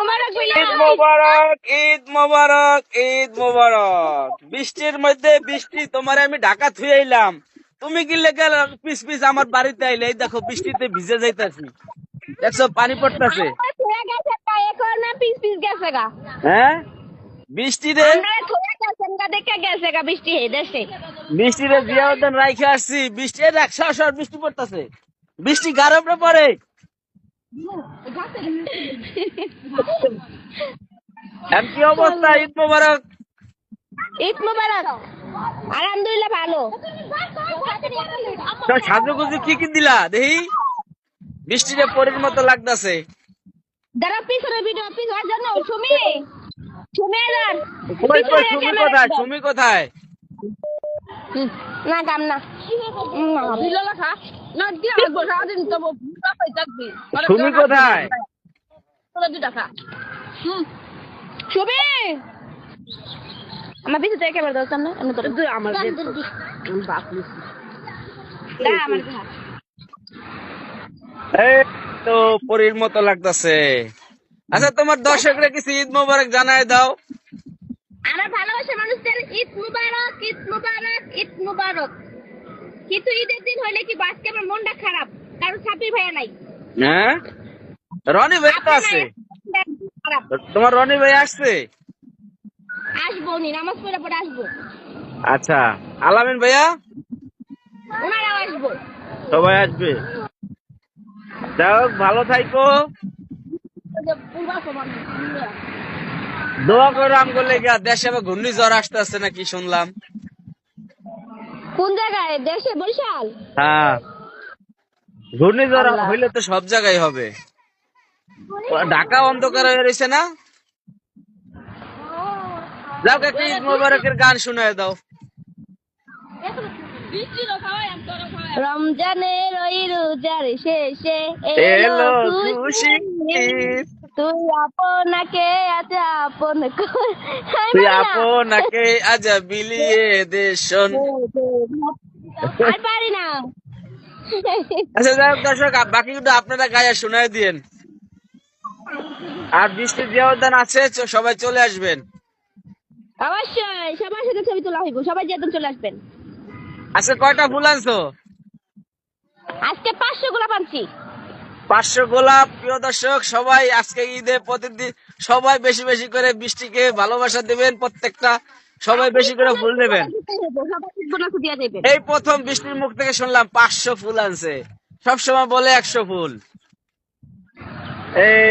ঈদ মোবারক, ঈদ মোবারক, ঈদ মোবারক। বৃষ্টির মধ্যে বৃষ্টি তোমার আমি ঢাকা থুয়ে এলাম, তুমি কি লেগে পিস পিস আমার বাড়িতে আইলে? এই দেখো বৃষ্টিতে ভিজে যাইতাছি, দেখছো পানি পড়তেছে। হ্যাঁ বৃষ্টিতে বৃষ্টিতে জিয়াউদ্দিন রাইখে আসছি, বৃষ্টি একশো বৃষ্টি পড়তেছে, বৃষ্টি গারমে পড়ে। কি অবস্থা? ঈদ মোবারক। ঈদ মোবারক। আলহামদুলিল্লাহ ভালো। সাজুগুজু কি দিলা দেখি? বৃষ্টিতে পরের মতো লাগতেছে। দাঁড়া পিছনে ভিডিও পিছনের জন্য সুমি সুমি এলার সুমি কোথায়? সুমি কোথায়? না কাম না সুমি কোথায়? সুমি আমার পিছনে থেকে ক্যামেরা দাও সামনে আমি তোর আমার এই তো পরীর মতো লাগতেছে। আচ্ছা তোমার দর্শকরা কিছু ঈদ মোবারক জানায় দাও। আমার ভালোবাসার মানুষদের ঈদ মুবারক, ঈদ মুবারক, ঈদ মুবারক। কিন্তু ঈদের দিন হইলে কি আজকে আমার মনটা খারাপ, কারণ সাব্বির ভাইয়া নাই। হ্যাঁ রনি ভাই তো আছে। তোমার রনি ভাই আসছে? আসবো নি, নামাজ পড়ে পরে আসবো। আচ্ছা আলামিন ভাইয়া? ওনারাও আসবো। সবাই আসবে। যাও ভালো থাইকো, দোয়া করো আমগো লেগা। দেশে আবার ঘূর্ণিঝড় আসতেছে নাকি শুনলাম? কোন জায়গায়? দেশে? বরিশাল? হ্যাঁ ঘূর্ণিঝড় হইলে তো সব জায়গায় হবে। ঢাকা অন্ধকার হয়ে রয়েছে না? যাও একটা ঈদ মোবারকের গান শোনায় দাও। রমজানের ওই রোজার শেষে এলো খুশি ঈদ, তুই আপনাকে আজ আপন তুই আপনাকে আজ বিলিয়ে দে শোন। আর পারি না। আচ্ছা যাই হোক দর্শক, বাকিটা আপনারা গায়ে শোনায় দিয়েন। আর বৃষ্টির জিয়াউদ্দিন আছে, সবাই চলে আসবেন। অবশ্যই সবার সাথে ছবি তোলা হইব, সবাই যেতেন চলে আসবেন। আচ্ছা কয়টা ফুল আনছো? আজকে 500 গোলাপ আনছি। 500 গোলাপ। প্রিয় দর্শক সবাই আজকে ঈদে প্রতিদিন সবাই বেশি বেশি করে বৃষ্টিকে ভালোবাসা দেবেন, প্রত্যেকটা সবাই বেশি করে ফুল দেবেন। এই প্রথম বৃষ্টির মুখ থেকে শুনলাম 500 ফুল আনছে, সবসময় বলে 100 ফুল। এই